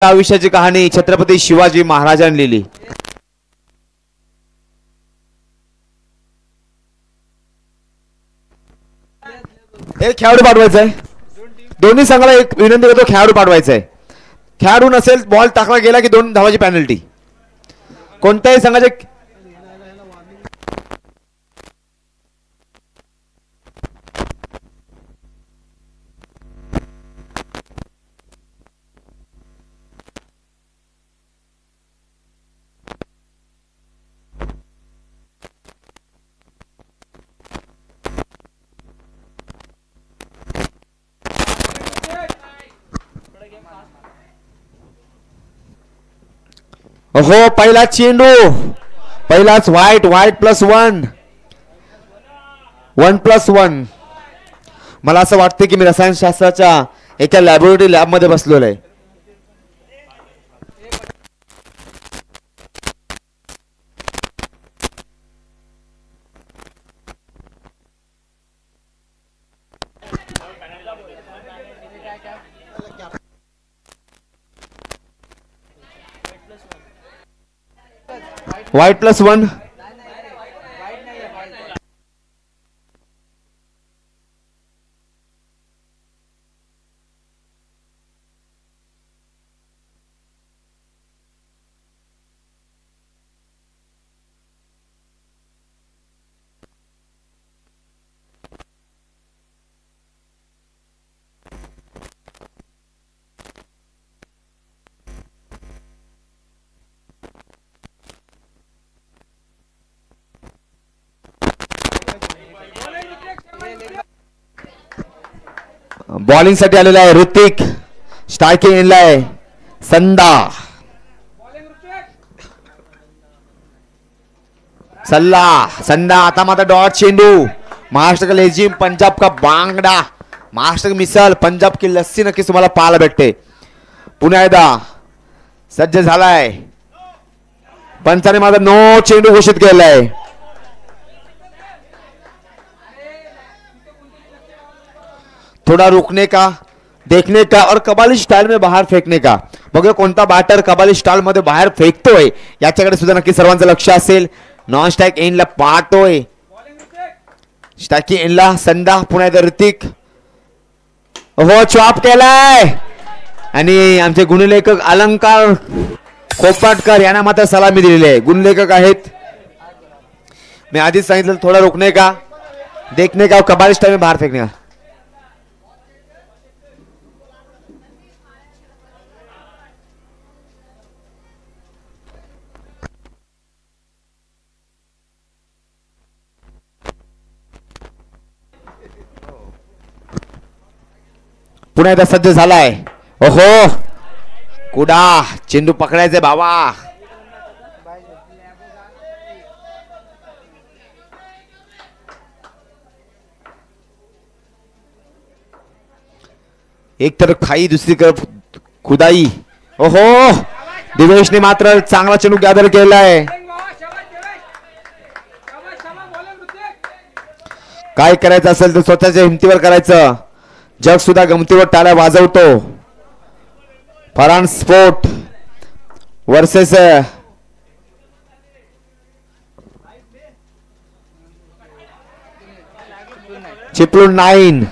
आयुष्याची कहाणी छत्रपती शिवाजी महाराजांनी लिहिली। एक खेळाडू पाठवायचा आहे, दोन्ही संघाला एक विनंती करतो, खेळाडू पाठवायचा आहे। खेळाडू नसेल, बॉल टाकला गेला की 2 धावाची पेनल्टी। कोणत्याही संघाचे हो पहिला चेंडू, पहिलाच व्हाईट, व्हाईट +1, 1+1। मला असं वाटतं की मी रसायनशास्त्राच्या एका लॅबोरेटरी लॅब मध्ये बसलेलो आहे। व्हाईट +1। बॉलिंग साठी आलेला आहे ऋतिक, स्ट्रायकिंग एंडला आहे संदा, संदा आता मात्र डॉट चेंडू। महाराष्ट्र का लेजिम, पंजाब का बांगडा, महाराष्ट्र की मिसल, पंजाब की लस्सी नक्कीच तुम्हाला पाहायला भेटते। पुन्हा एकदा सज्ज झालाय, पंचाने मात्र नो चेंडू घोषित केलाय। थोड़ा रुकने का, देखने का और कबाली स्टाइल में बाहर फेकने का। बघा कोणता बॅटर कबाली स्टाइल मध्ये बाहेर फेकतोय याच्याकडे सुद्धा नक्की सर्वांचं लक्ष असेल। नॉन स्ट्राइक एंडला पाहतोय, स्ट्राइकिंग एंडला संदा, पुन्हा एकदा ऋतिक, हो चॉप केलाय आणि आमचे गुणलेखक अलंकार खोपाटकर यांना मात्र सलामी दिलेली आहे। गुणलेखक आहेत, मी आधीच सांगितलं थोडा रुकने का, देखने का, कबाली स्टाइल में बाहर फेकने का। पुन्हा एकदा सज्ज झालाय, ओहो कुडा चेंडू पकडायचे बाबा। एक तरफ खाई, दुसरी तरफ खुदाई। ओहो दिवेशने मात्र चांगला चेंडू गॅदर केलाय। काय करायचं असेल तर स्वतःच्या हिमतीवर करायचं, जग सुद्धा गमतीवर टाळ्या वाजवतो। फरान स्पोर्ट वर्सेस चिपळूण 9।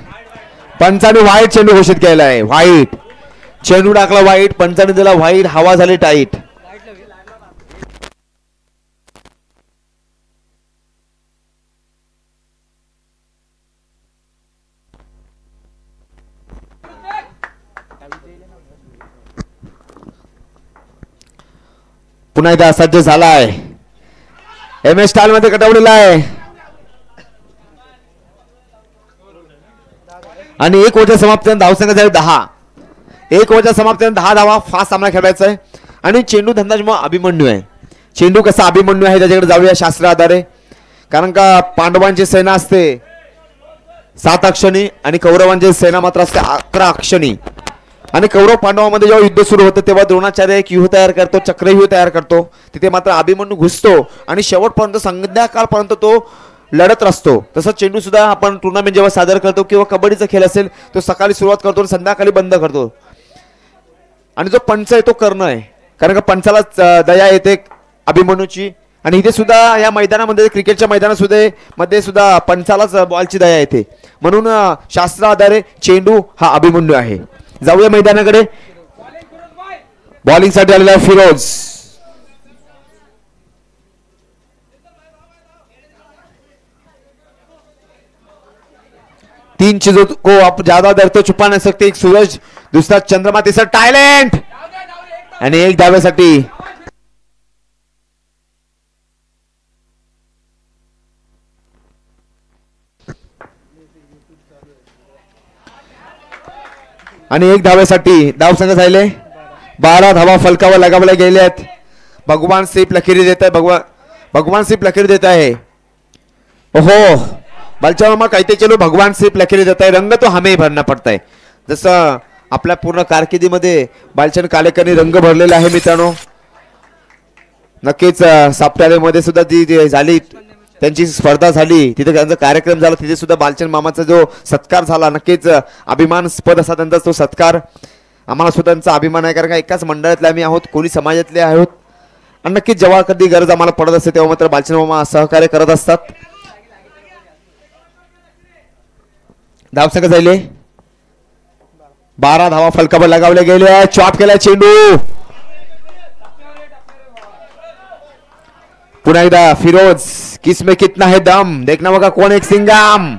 पंचाने व्हाईट चेंडू घोषित केला आहे, व्हाईट चेंडू टाकला, व्हाईट पंचाने दिला व्हाईट, हवा झाली टाईट। पुन्हा एकदा सज्ज झालाय, MS स्टाईल मध्ये कटवलेला आहे आणि 1 ओव्हरच्या समाप्तीनंतर धावसंख्या झाली 10। 1 ओव्हरच्या समाप्तीनंतर 10 धावा, फास्ट सामना खेळायचा आहे आणि चेंडू धंदा अभिमन्यू आहे। चेंडू कसा अभिमन्यू आहे त्याच्याकडे जाऊया शास्त्र आधारे, कारण का पांडवांची सेना असते 7 अक्षणी आणि कौरवांची सेना मात्र असते 11 अक्षणी। आणि कौरव पांडवांमध्ये जेव्हा युद्ध सुरू होतं तेव्हा द्रोणाचार्य एक व्यूह तयार करतो, चक्रव्यूह तयार करतो, तिथे मात्र अभिमन्यू घुसतो आणि शेवटपर्यंत संध्याकाळपर्यंत तो लढत असतो। तसं चेंडू सुद्धा आपण टूर्नामेंट जेव्हा सादर करतो किंवा कबड्डीचा खेळ असेल तो सकाळी सुरुवात करतो आणि संध्याकाळी बंद करतो। आणि जो पंच आहे तो कर्ण आहे, कारण का पंचाला दया येते अभिमन्यूची. आणि इथे सुद्धा या मैदानामध्ये क्रिकेटच्या मैदानामध्ये सुद्धा पंचालाच बॉलची दया येते, म्हणून शास्त्राधारे चेंडू हा अभिमन्यू आहे. जाऊया मैदानाकडे. बॉलिंगसाठी आलेला आहे फिरोज. तीन चीजों को आप ज्यादा देर तो छुपा नहीं सकते. एक सूरज, दूसरा चंद्रमा, तीसरा टायलेंट आणि एक धावेसाठी आणि एक धावेसाठी धाव संघ झाले. 12 धावा फलकावर लगावल्या गेल्यात. भगवान सिर्फ लकीर देता है. भगवान सिर्फ लकीर देता है. ओहो बालचा मामा कहते चलो भगवान सिर्फ लकीर देता है, रंग तो हमें भरना पड़ता है. जसं आपल्या पूर्ण कारकिर्दीमध्ये बालचंद कालेकरनी रंग भरलेला आहे मित्रांनो. नक्कीच साप्तारेमध्ये सुद्धा ती झाली, त्यांची स्पर्धा झाली, तिथे त्यांचा कार्यक्रम झाला, तिथे सुद्धा बालचंद मामाचा जो सत्कार झाला, नक्कीच अभिमानास्पद असा त्यांचा तो सत्कार. आम्हाला सुद्धा त्यांचा अभिमान आहे, कारण का एकाच मंडळातले आम्ही आहोत, कोळी समाजातले आहोत. आणि नक्कीच जेव्हा कधी गरज आम्हाला पडत असते तेव्हा मात्र बालचंद मामा सहकार्य करत असतात. धावसंघ झाले. 12 धावा फलकावर लगावले गेले. चॉप केला चेंडू. पुन्हा एकदा फिरोज. किसमें कितना है दम, देखना बघा कोण एक सिंगाम.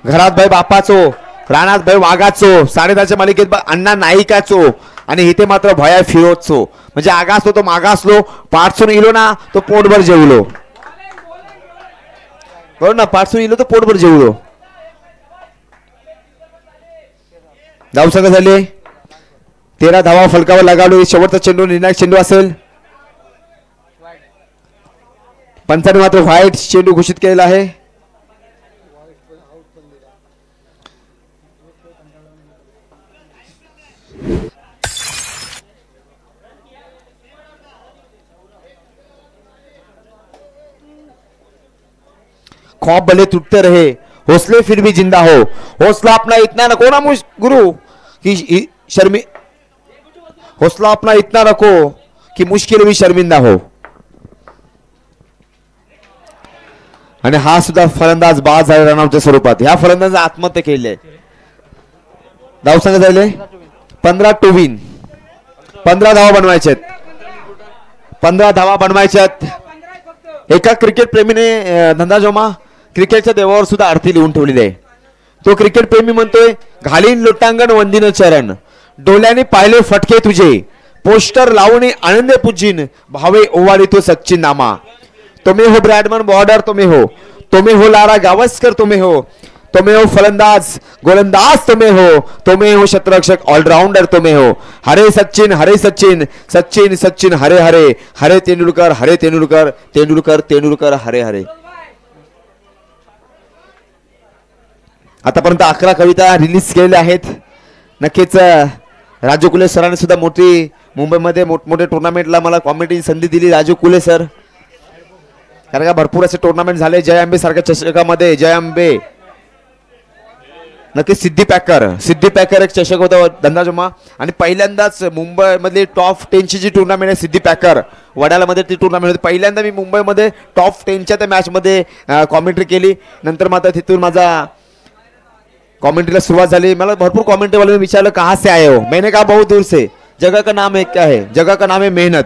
घरात भाई बापाचो, रानात भाई वाघाचो, 10.5च्या मालिकेत अण्णा नाईकाचो आणि इथे मात्र भया फिरोजचो. म्हणजे आगासलो तो मागासलो, पाठसून इलो ना तो पोटभर जेवलो. बरोबर ना, पाठसून इलो तो पोटभर जेवलो. धावसंघ झाले. 13 धावा फलकावर लगावले. शेवटचा चेंडू निर्णायक चेंडू असेल. पंचाने मात्र व्हाईट चेंडू घोषित केलेला आहे. ख्वाब भले टूटते रहे, हौसले फिर भी जिंदा हो. हौसला अपना इतना रखो ना गुरु कि हौसला अपना इतना रखो कि मुश्किल भी शर्मिंदा हो. आणि हा सुद्धा फलंदाज बाद झाला रनआउटच्या स्वरूपात. ह्या फलंदाज आत्महत्या केली आहे. धावसंघ झाले 15 टू विन. 15 धावा बनवायच्यात. 15 धावा बनवायच्यात. एका क्रिकेट प्रेमीने धंदा जोमा क्रिकेटच्या देवावर सुद्धा आरती लिहून ठेवलेली आहे. तो क्रिकेट प्रेमी म्हणतोय, घालीन लोटांगण वंदिन चरण, डोल्याने पाहिले फटके तुझे, पोस्टर लावून आनंदे पूजीन, भावे ओवाळी तो सच्चिन नामा. तुम्ही हो ब्रॅडमन बॉर्डर, तुम्ही हो लारा गावस्कर, तुम्ही हो फलंदाज गोलंदाज, तुम्ही हो शतरक्षक ऑलराउंडर, तुम्ही हो हरे सचिन, हरे सचिन, सचिन सचिन हरे हरे, हरे तेंडुलकर, हरे तेंडुलकर, तेंडुलकर तेंडुलकर हरे हरे. आतापर्यंत 11 कविता रिलीज केलेल्या आहेत. नक्कीच राजू कुले सरांनी सुद्धा मुंबईमध्ये मोठमोठे टुर्नामेंटला मला कॉमेंटची संधी दिली. राजू कुले सर, कारण का भरपूर असे टुर्नामेंट झाले. जय अंबे सारख्या चषकामध्ये जय अंबे, नक्की सिद्धी पॅकर एक चषक होता धंदाजोमा. आणि पहिल्यांदाच मुंबईमधली टॉप 10ची जी टुर्नामेंट आहे सिद्धी पॅकर वडाळ्यामध्ये, ती टुर्नामेंट होती. पहिल्यांदा मी मुंबईमध्ये टॉप 10च्या त्या मॅचमध्ये कॉमेंट्री केली. नंतर मात्र तिथून माझा कॉमेंट्रीला सुरुवात झाली. मला भरपूर कॉमेंट्री वाले विचारलं कहाँ से आए हो, मैंने कहा बहुत दूर से. जगह का नाम है क्या है, जगह का नाम है मेहनत.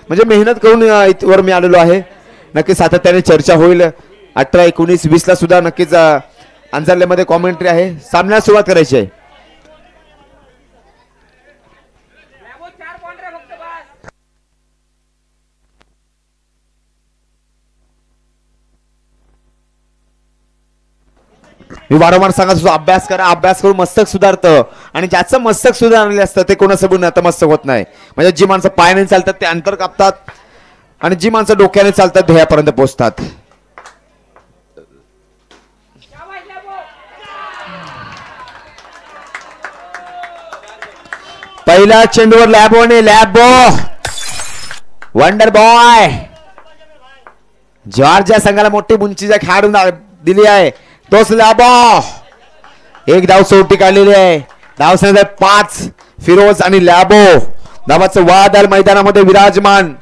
म्हणजे मेहनत करून इथवर मी आलेलो आहे. नक्कीच सातत्याने चर्चा होईल. 18, 19, 20 ला सुद्धा नक्कीच अंजरलेमध्ये कॉमेंट्री आहे. सामन्याला सुरुवात करायची आहे. मी वारंवार सांगत होतो, अभ्यास करा, अभ्यास करून मस्तक सुधारतं. आणि ज्याचं मस्तक सुधारलेलं असतं ते कोणासोबत नतमस्तक होत नाही. म्हणजे जी माणसं पायाने चालतात ते अंतर कापतात, आणि जी माणसं डोक्याने चालतात ध्येयापर्यंत पोहोचतात. पहिला चेंडूवर लॅबो वंडर बॉय जॉर्जिया संघाला मोठी उंचीचा खेळाडू दिली आहे. तोच लॅबो एक धाव सोडती काढलेली आहे. धावसंख्या 5. फिरोज आणि लॅबो धावाचं वादळ मैदानामध्ये विराजमान.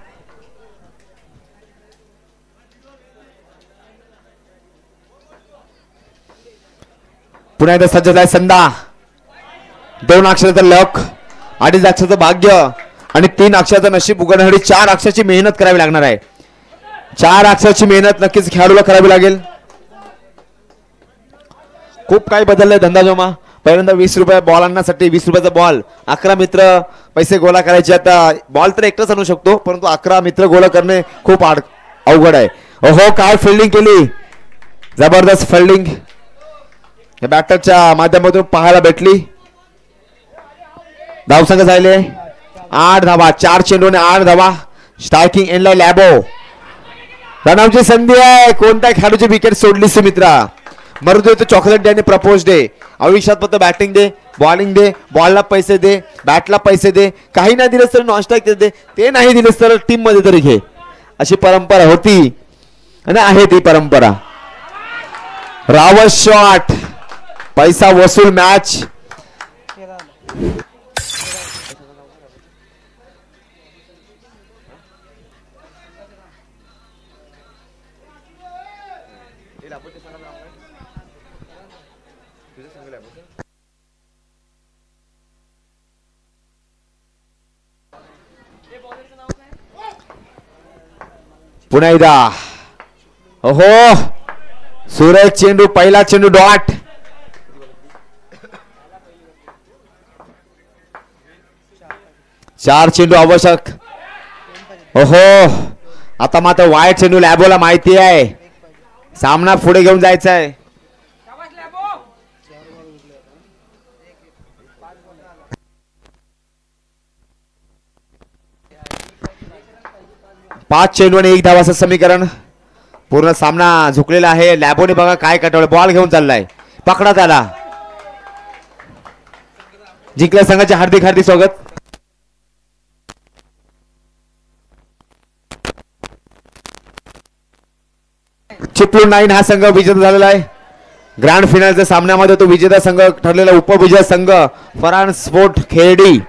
पुन्हा एकदा सज्ज झालाय संधा. 2 अक्षराचं लक, 2.5 अक्षराचं भाग्य आणि 3 अक्षराचं नशीब उघडण्यासाठी 4 अक्षराची मेहनत करावी लागणार आहे. 4 अक्षराची मेहनत नक्कीच खेळाडूला करावी लागेल. खूप काही बदललंय धंदा जोमा. पहिल्यांदा 20 रुपये बॉल आणण्यासाठी 20 रुपयाचा बॉल 11 मित्र पैसे गोळा करायचे. आता बॉल तर एकटाच आणू शकतो परंतु 11 मित्र गोळा करणे खूप अवघड आहे. ओहो काय फिल्डिंग केली, जबरदस्त फिल्डिंग या बॅटरच्या माध्यमातून पाहायला भेटली. धावसंख्या झाले 8 धावा. 4 चेंडू आणि 8 धावा. स्ट्रायकिंग एंडला लॅबो. रनआउटची संधी आहे. कोणत्या खेळाडूची विकेट सोडलीस मित्रा. मरुदे तो चॉकलेट डे आणि प्रपोज डे. आयुष्यात फक्त बॅटिंग दे, बॉलिंग दे, बॉलला पैसे दे, बॅटला पैसे दे. काही नाही दिलेस तर नॉन स्ट्राईक दे, ते नाही दिलेस तर टीम मध्ये तरी घे. अशी परंपरा होती आणि आहे ती परंपरा. रावत शॉट, पैसा वसूल मॅच. पुन्हा एकदा ओहो सुरेख चेंडू, पहिला चेंडू डॉट. चार चेंडू आवश्यक. ओहो आता मात्र वाईट चेंडू लॅबोला माहिती आहे. सामना पुढे घेऊन जायचा आहे. पाच चेंडू आणि 1 धावाचं समीकरण. पूर्ण सामना झुकलेला आहे. लॅबोने बघा काय कटवलं, बॉल घेऊन चाललाय, पकडा आला. जिंकल्या संघाचे हार्दिक हार्दिक स्वागत. चिपळूण 9 हा संघ विजेता झालेला आहे. ग्रँड फिनालच्या सामन्यामध्ये तो विजेता संघ ठरलेला उपविजेता संघ फरहान स्पोर्ट खेरडी.